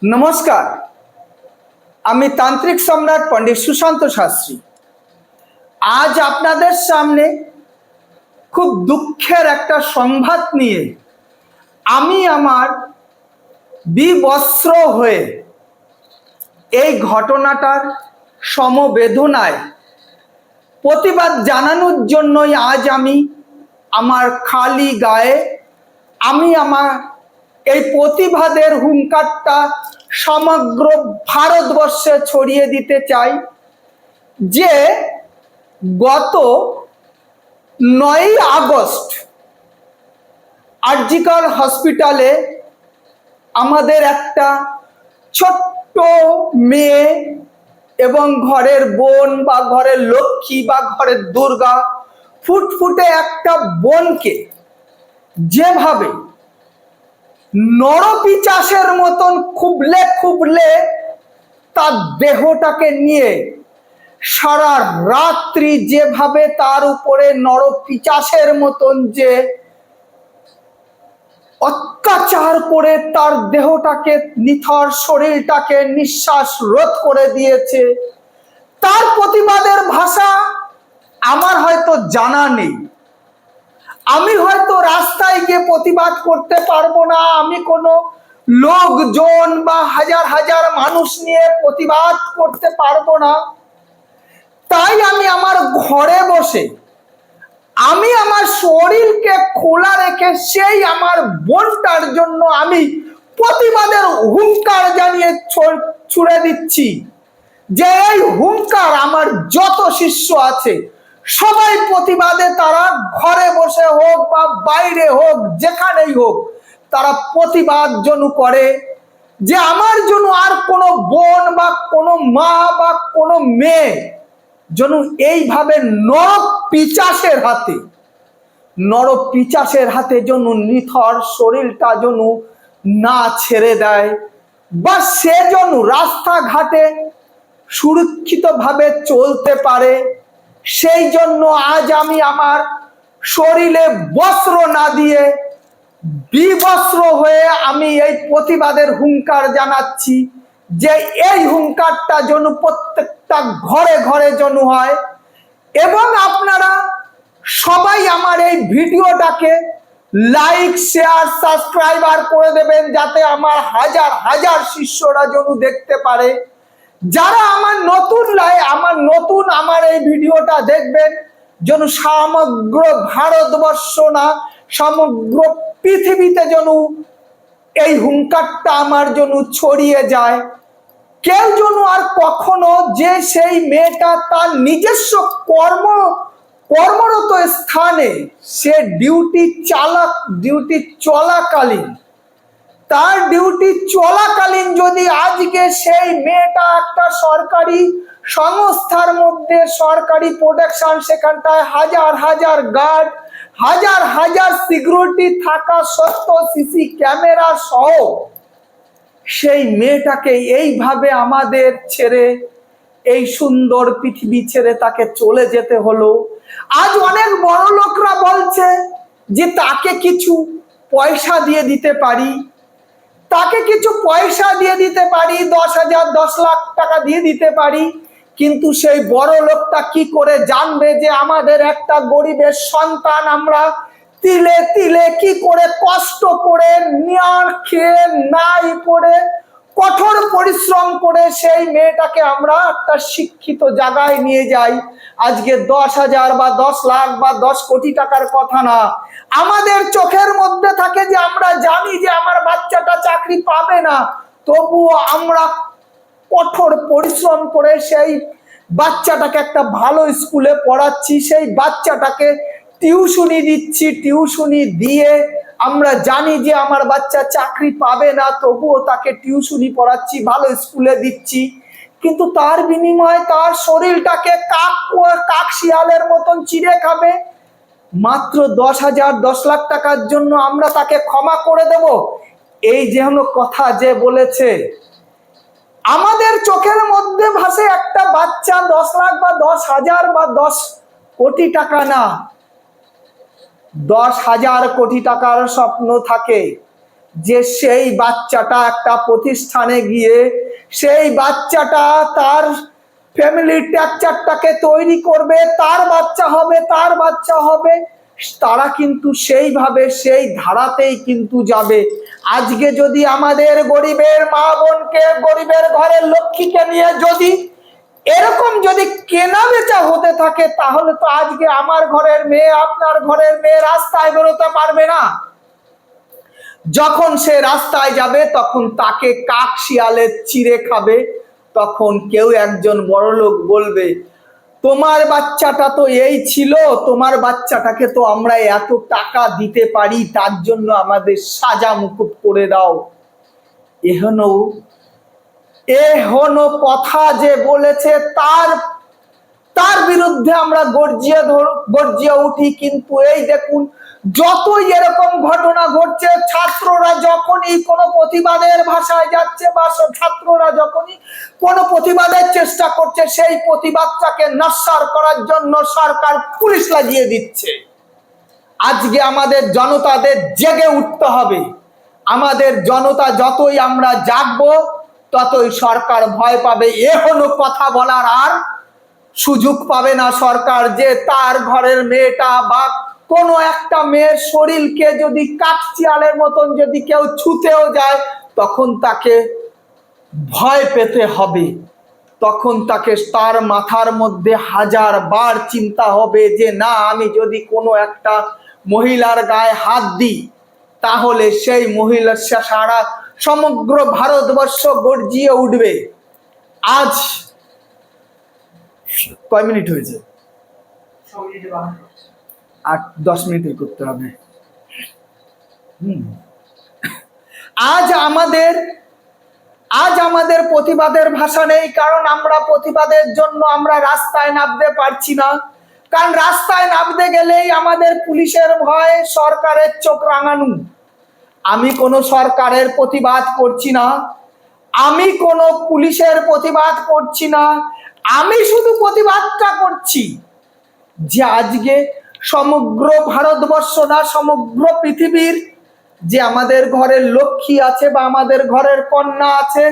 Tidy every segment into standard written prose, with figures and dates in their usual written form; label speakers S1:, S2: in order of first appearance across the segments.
S1: নমস্কার, আমি তান্ত্রিক সম্রাট পণ্ডিত সুশান্ত শাস্ত্রী। আজ আপনাদের সামনে খুব দুঃখের একটা সংবাদ নিয়ে আমি আমার বিবস্ত্র হয়ে এই ঘটনাটার সমবেদনায় প্রতিবাদ জানানোর জন্যই আজ আমি আমার খালি গায়ে আমার এই প্রতিবাদের হুঙ্কারটা সমগ্র ভারতবর্ষে ছড়িয়ে দিতে চাই যে গত 9ই আগস্ট আরজিকর হসপিটালে আমাদের একটা ছোট্ট মেয়ে এবং ঘরের বোন বা ঘরের লক্ষ্মী বা ঘরের দুর্গা ফুটফুটে একটা বোনকে যেভাবে নরপিচাসের মতন খুবলে খুবলে তার দেহটাকে নিয়ে সারা রাত্রি যেভাবে তার উপরে নরপিচাসের মতন যে অত্যাচার করে তার দেহটাকে নিথর শরীরটাকে নিঃশ্বাস রোধ করে দিয়েছে, তার প্রতিবাদের ভাষা আমার হয়তো জানা নেই। আমি হয়তো রাস্তায় গিয়ে প্রতিবাদ করতে পারবো না, আমি কোনো লোকজন বা হাজার হাজার মানুষ নিয়ে প্রতিবাদ করতে পারবো না। তাই আমি আমার ঘরে বসে আমি আমার শরীরকে খোলা রেখে সেই আমার বোনটার জন্য আমি প্রতিবাদের হুঙ্কার জানিয়ে ছুড়ে দিচ্ছি যে এই হুঙ্কার আমার যত শিষ্য আছে সবাই প্রতিবাদে তারা ঘরে বসে হোক বা বাইরে হোক যেখানেই হোক তারা প্রতিবাদ যেন করে যে আমার জন্য আর কোনো বোন বা কোনো মা বা কোনো মেয়ে যেন এইভাবে নরপিচাসের হাতে যেন নিথর শরীরটা যেন না ছেড়ে দেয় বা সে যেন রাস্তাঘাটে সুরক্ষিতভাবে চলতে পারে। সেই জন্য আজ আমি আমার শরীরে বস্ত্র না দিয়ে বিবস্ত্র হয়ে আমি এই প্রতিবাদের হুঙ্কার জানাচ্ছি যে এই হুঙ্কারটা যেন প্রত্যেকটা ঘরে ঘরে যেন হয় এবং আপনারা সবাই আমার এই ভিডিওটাকে লাইক শেয়ার সাবস্ক্রাইবার করে দেবেন যাতে আমার হাজার হাজার শিষ্যরা যেন দেখতে পারে। যারা আমার এই ভিডিওটা দেখবেন যেন সমগ্র ভারতবর্ষ না সমগ্র পৃথিবীতে যেন এই হুঙ্কারটা আমার জন্য ছড়িয়ে যায়। কেউ যেন আর কখনো যে সেই মেয়েটা তার নিজস্ব কর্মরত স্থানে সে ডিউটি চলাকালীন যদি আজকে সেই মেয়েটা একটা সরকারি সংস্থার মধ্যে সরকারি প্রোটেকশন, সেখানটায় হাজার হাজার গার্ড হাজার হাজার সিকিউরিটি থাকা সত্ত্বেও সিসি ক্যামেরা সহ সেই মেয়েটাকে এইভাবে আমাদের ছেড়ে এই সুন্দর পৃথিবী ছেড়ে তাকে চলে যেতে হলো। আজ অনেক বড় লোকরা বলছে যে তাকে কিছু পয়সা দিয়ে দিতে পারি, 10,000 10 লাখ টাকা দিয়ে দিতে পারি। কিন্তু সেই বড় লোকটা কি করে জানবে যে আমাদের একটা গরিবের সন্তান আমরা তিলে তিলে কি করে কষ্ট করে নিয়ার খেয়ে নাই করে কঠোর পরিশ্রম করে সেই মেয়েটাকে আমরা একটা শিক্ষিত জায়গায় নিয়ে যাই। আজকে 10,000 বা 10 লাখ বা 10 কোটি টাকার কথা না, আমাদের চোখের মধ্যে থাকে যে আমরা জানি যে আমার বাচ্চাটা চাকরি পাবে না, তবুও আমরা কঠোর পরিশ্রম করে সেই বাচ্চাটাকে একটা ভালো স্কুলে পড়াচ্ছি, সেই বাচ্চাটাকে টিউশনি দিচ্ছি, টিউশনি দিয়ে আমরা জানি যে আমার বাচ্চা চাকরি পাবে না, তবুও তাকে টিউশনি পড়াচ্ছি, ভালো স্কুলে দিচ্ছি। কিন্তু তার বিনিময়ে তার শরীরটাকে কাক শিয়ালের মতন চিড়ে খাবে। মাত্র 10,000 10 লাখ টাকার জন্য আমরা তাকে ক্ষমা করে দেব? এই যেন কথা যে বলেছে, আমাদের চোখের মধ্যে ভাসে একটা বাচ্চা 10 লাখ বা 10,000 বা 10 কোটি টাকা না, 10,000 কোটি টাকার স্বপ্ন থাকে, যে সেই বাচ্চাটা একটা প্রতিষ্ঠানে গিয়ে সেই বাচ্চাটা তার ফ্যামিলি স্ট্রাকচারটাকে তৈরি করবে, তার বাচ্চা হবে, তার বাচ্চা হবে, তারা কিন্তু সেইভাবে সেই ধারাতেই কিন্তু যাবে। আজকে যদি আমাদের গরিবের মা বোনকে, গরিবের ঘরের লক্ষ্মীকে নিয়ে যদি এরকম যদি কেনা বেচা হতে থাকে, তাহলে তো আজকে আমার ঘরের মেয়ে, আপনার ঘরের মেয়ে রাস্তায় বেরোতে পারবে না। যখন সে রাস্তায় যাবে তখন তাকে কাক শিয়ালে চিড়ে খাবে। তখন কেউ একজন বড়লোক বলবে, তোমার বাচ্চাটা তো এই ছিল, তোমার বাচ্চাটাকে তো আমরা এত টাকা দিতে পারি, তার জন্য আমাদের সাজা মুকুব করে দাও। এহনো কথা যে বলেছে তার বিরুদ্ধে আমরা গর্জিয়ে উঠি। কিন্তু এই দেখুন, যতই এরকম ঘটনা ঘটছে, ছাত্ররা যখনই কোনো প্রতিবাদের ভাষায় যাচ্ছে বা ছাত্ররা যখনই কোনো প্রতিবাদের চেষ্টা করছে, সেই প্রতিবাদটাকে নস্যাৎ করার জন্য সরকার পুলিশ লাগিয়ে দিচ্ছে। আজকে আমাদের জনতাদের জেগে উঠতে হবে। আমাদের জনতা যতই আমরা জাগবো, ততই সরকার ভয় পাবে। এখনো কথা বলার আর সুযোগ পাবে না সরকার, যে তার ঘরের মেয়েটা বা কোনো একটা মেয়ের শরীরকে যদি কাকচিয়ালের মতন যদি কেউ ছুতেও যায়, তখন তাকে ভয় পেতে হবে। তখন তাকে তার মাথার মধ্যে 1000 বার চিন্তা হবে যে না, আমি যদি কোনো একটা মহিলার গায়ে হাত দিই, তাহলে সেই মহিলার সারা সমগ্র ভারতবর্ষ গর্জিয়ে উঠবে। আজ কয় মিনিট হয়েছে? 8-10 মিনিটের করতে হবে। আজ আমাদের প্রতিবাদের ভাষা নেই, কারণ আমরা প্রতিবাদের জন্য আমরা রাস্তায় নামতে পারছি না। কারণ রাস্তায় নামতে গেলেই আমাদের পুলিশের ভয়, সরকারের চোখ রাঙানো। আমি কোনো সরকারের প্রতিবাদ করছি না, আমি কোনো পুলিশের প্রতিবাদ করছি না, আমি শুধু প্রতিবাদটা করছি যে আজকে সমগ্র ভারতবর্ষ না, সমগ্র পৃথিবীর যে আমাদের ঘরের লক্ষ্মী আছে বা আমাদের ঘরের কন্যা আছে,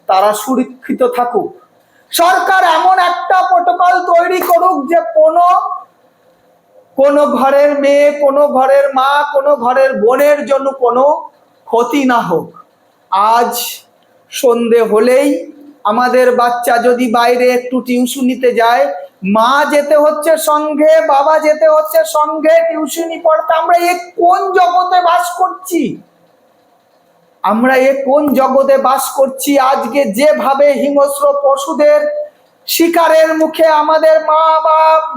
S1: তারা সুরক্ষিত থাকুক। সরকার এমন একটা প্রোটোকল তৈরি করুক যে কোনো ঘরের মেয়ে, কোনো ঘরের মা, কোনো ঘরের বোনের জন্য কোনো ক্ষতি না হোক। আজ সন্ধে হলেই আমাদের বাচ্চা যদি বাইরে একটু টিউশনিতে যায়, মা যেতে হচ্ছে সঙ্গে, বাবা যেতে হচ্ছে সঙ্গে টিউশনি পড়তে। আমরা কোন জগতে বাস করছি? আমরা কোন জগতে বাস করছি? আজকে যেভাবে হিংস্র পশুদের শিকারের মুখে আমাদের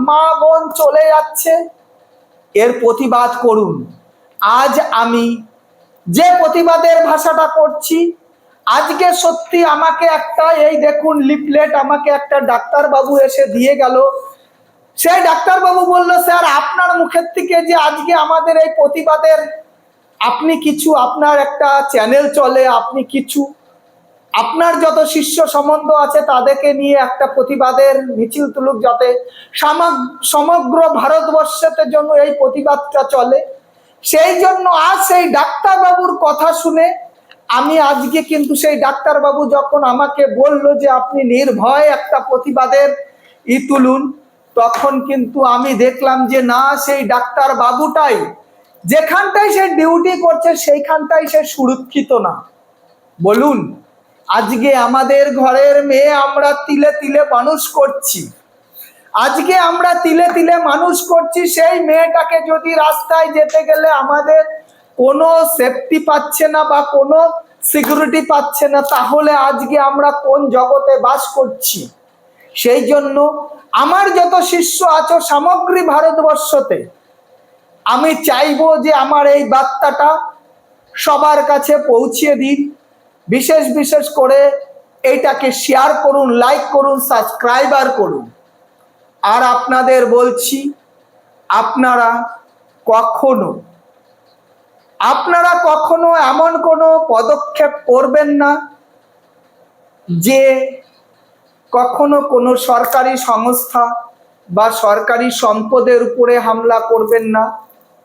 S1: মা বোন চলে যাচ্ছে, এর প্রতিবাদ করুন। আজ আমি যে প্রতিবাদের ভাষাটা করছি, আজকে সত্যি আমাকে একটা, এই দেখুন লিফলেট আমাকে একটা ডাক্তারবাবু এসে দিয়ে গেল। সেই ডাক্তারবাবু বলল, স্যার আপনার মুখের থেকে যে আজকে আমাদের এই প্রতিবাদের, আপনি কিছু, আপনার একটা চ্যানেল চলে, আপনি কিছু আপনার যত শিষ্য সম্বন্ধ আছে তাদেরকে নিয়ে একটা প্রতিবাদের মিছিল তুলুক, যাতে সমগ্র ভারতবর্ষের জন্য এই প্রতিবাদটা চলে। সেই জন্য আজ সেই ডাক্তারবাবুর কথা শুনে আমি আজকে কিন্তু সেই ডাক্তারবাবু যখন আমাকে বলল যে আপনি নির্ভয় একটা প্রতিবাদের তুলুন, তখন কিন্তু আমি দেখলাম যে না, সেই ডাক্তারবাবুটাই যেখানটায় সে ডিউটি করছে সেইখানটাই সে সুরক্ষিত না। বলুন, আজকে আমাদের ঘরের মেয়ে আমরা তিলে তিলে মানুষ করছি, আজকে আমরা তিলে তিলে মানুষ করছি, সেই মেয়েটাকে যদি রাস্তায় যেতে গেলে আমাদের কোনো সেফটি পাচ্ছে না বা কোনো সিকিউরিটি পাচ্ছে না, তাহলে আজকে আমরা কোন জগতে বাস করছি? সেই জন্য আমার যত শিষ্য আছো সমগ্র ভারতবর্ষতে, আমি চাইবো যে আমার এই বার্তাটা সবার কাছে পৌঁছিয়ে দিন। বিশেষ করে এইটাকে শেয়ার করুন, লাইক করুন, সাবস্ক্রাইবার করুন। আর আপনাদের বলছি, আপনারা কখনো এমন কোনো পদক্ষেপ করবেন না যে কখনো কোনো সরকারি সংস্থা বা সরকারি সম্পদের উপরে হামলা করবেন না।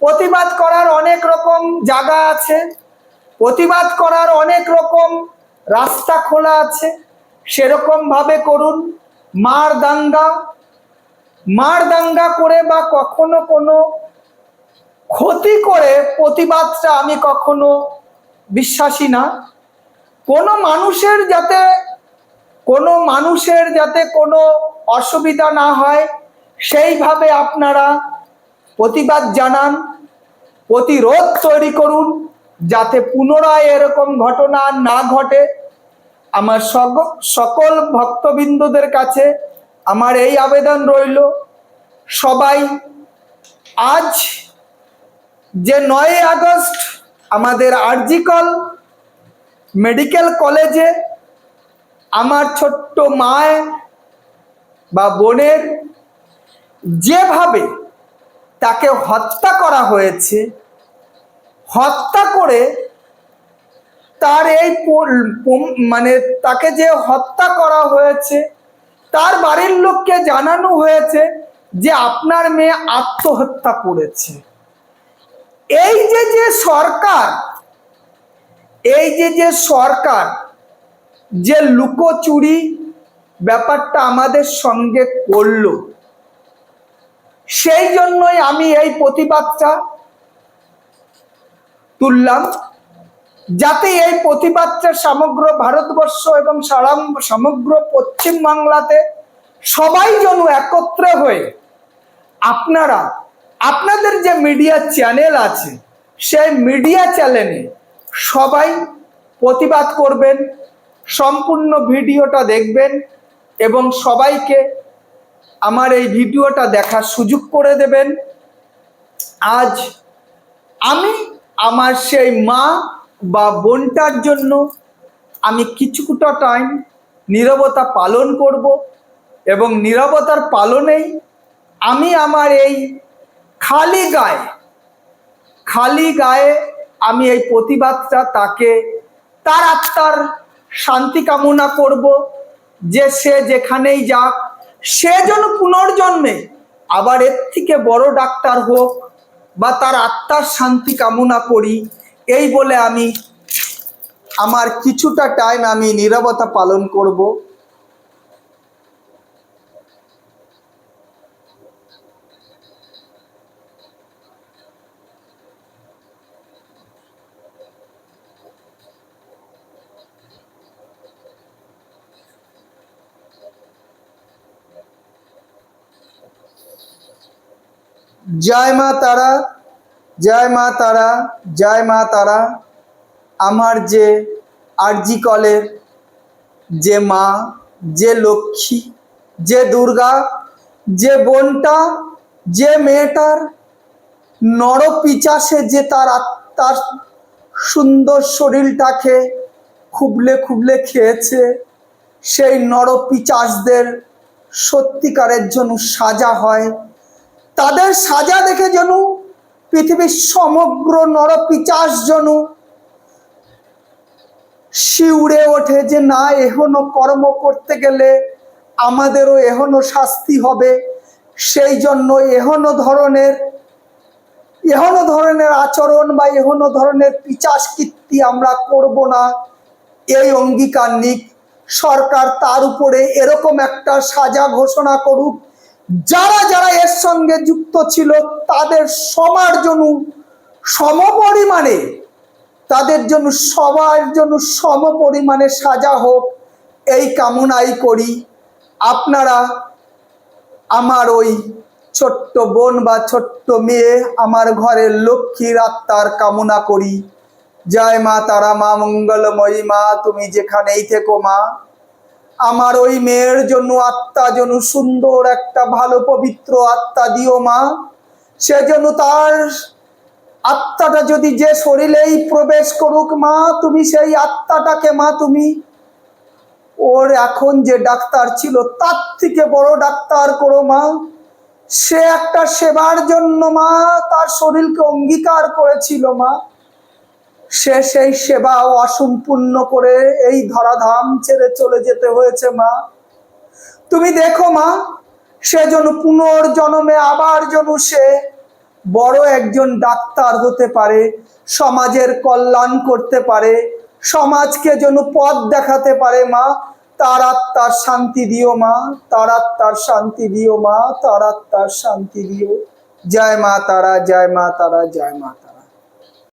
S1: প্রতিবাদ করার অনেক রকম জায়গা আছে, প্রতিবাদ করার অনেক রকম রাস্তা খোলা আছে, সেরকম ভাবে করুন। মার দাঙ্গা করে বা কখনো কোনো ক্ষতি করে প্রতিবাদটা আমি কখনো বিশ্বাসী না। কোনো মানুষের যাতে কোনো অসুবিধা না হয় সেইভাবে আপনারা প্রতিবাদ জানান, প্রতিরোধ তৈরি করুন, যাতে পুনরায় এরকম ঘটনা না ঘটে। আমার সকল ভক্তবৃন্দদের কাছে আমার এই আবেদন রইল, সবাই আজ যে 9 আগস্ট আমাদের আরজিকর মেডিকেল কলেজে আমার ছোট্ট মায়ের বা বোনের যেভাবে তাকে হত্যা করা হয়েছে, হত্যা করে তার তাকে যে হত্যা করা হয়েছে তার বাড়ির লোককে জানানো হয়েছে যে আপনার মেয়ে আত্মহত্যা করেছে। এই যে সরকার যে লুকোচুরি ব্যাপারটা আমাদের সঙ্গে করলো, সেই জন্যই আমি এই প্রতিবাদটা তুললাম, যাতে এই প্রতিবাদটা সমগ্র ভারতবর্ষ এবং সমগ্র পশ্চিম বাংলাতে সবাই যেন একত্রে হয়ে আপনাদের যে মিডিয়া চ্যানেল আছে সেই মিডিয়া চ্যানেলে সবাই প্রতিবাদ করবেন, সম্পূর্ণ ভিডিওটা দেখবেন এবং সবাইকে আমার এই ভিডিওটা দেখার সুযোগ করে দেবেন। আজ আমি আমার সেই মা বা বোনটার জন্য আমি কিছুটা টাইম নীরবতা পালন করব এবং নীরবতার পালনেই আমি আমার এই খালি গায়ে আমি এই প্রতিবাদটা তার আত্মার শান্তি কামনা করব, যে সে যেখানেই যাক সে যেন পুনর্জন্মে আবার এর থেকে বড় ডাক্তার হোক, বা তার আত্মার শান্তি কামনা করি। এই বলে আমি আমার কিছুটা টাইম আমি নীরবতা পালন করব। জয় মা তারা, জয় মা তারা, জয় মা তারা। আমার যে আরজি কলের যে মা, যে লক্ষ্মী, যে দুর্গা, যে বোনটা, যে মেয়েটার নরপিচাসে যে তার সুন্দর শরীরটাকে খুবলে খেয়েছে, সেই নরপিচাসদের সত্যিকারের জন্য সাজা হয়। তাদের সাজা দেখে যেন পৃথিবীর সমগ্র নরপিচাস যেন শিউরে ওঠে, যে না, এখনো কর্ম করতে গেলে আমাদেরও এখনো শাস্তি হবে। সেই জন্য এখনো ধরনের আচরণ বা এখনো ধরনের পিচাস কীর্তি আমরা করব না, এই অঙ্গীকার নিক সরকার। তার উপরে এরকম একটা সাজা ঘোষণা করুক, যারা এর সঙ্গে যুক্ত ছিল তাদের সবার জন্য সমপরিমাণে, সবার জন্য সমপরিমাণে সাজা হোক, এই কামনাই করি। আপনারা আমার ওই ছোট্ট বোন বা ছোট্ট মেয়ে, আমার ঘরের লক্ষ্মীর আত্মার কামনা করি। জয় মা তারা, মা মঙ্গলময়ী মা, তুমি যেখানেই থেকো মা, আমার ওই মেয়ের জন্য আত্মা যেন সুন্দর একটা ভালো পবিত্র আত্মা দিও মা। সে যেন তার আত্মাটা যদি যে শরীরেই প্রবেশ করুক মা, তুমি সেই আত্মাটাকে মা তুমি ওর এখন যে ডাক্তার ছিল তার থেকে বড় ডাক্তার করো মা। সে একটা সেবার জন্য মা তার শরীরকে অঙ্গীকার করেছিল মা, সে সেই সেবা অসম্পূর্ণ করে এই ধরাধাম ছেড়ে চলে যেতে হয়েছে মা। তুমি দেখো মা, সে যেন পুনর্জন্মে আবার যেন সে বড় একজন ডাক্তার হতে পারে, সমাজের কল্যাণ করতে পারে, সমাজকে যেন পথ দেখাতে পারে। মা, তার আত্মার শান্তি দিও মা, তার আত্মার শান্তি দিও মা, তার আত্মার শান্তি দিও। জয় মা তারা, জয় মা তারা, জয় মা তারা।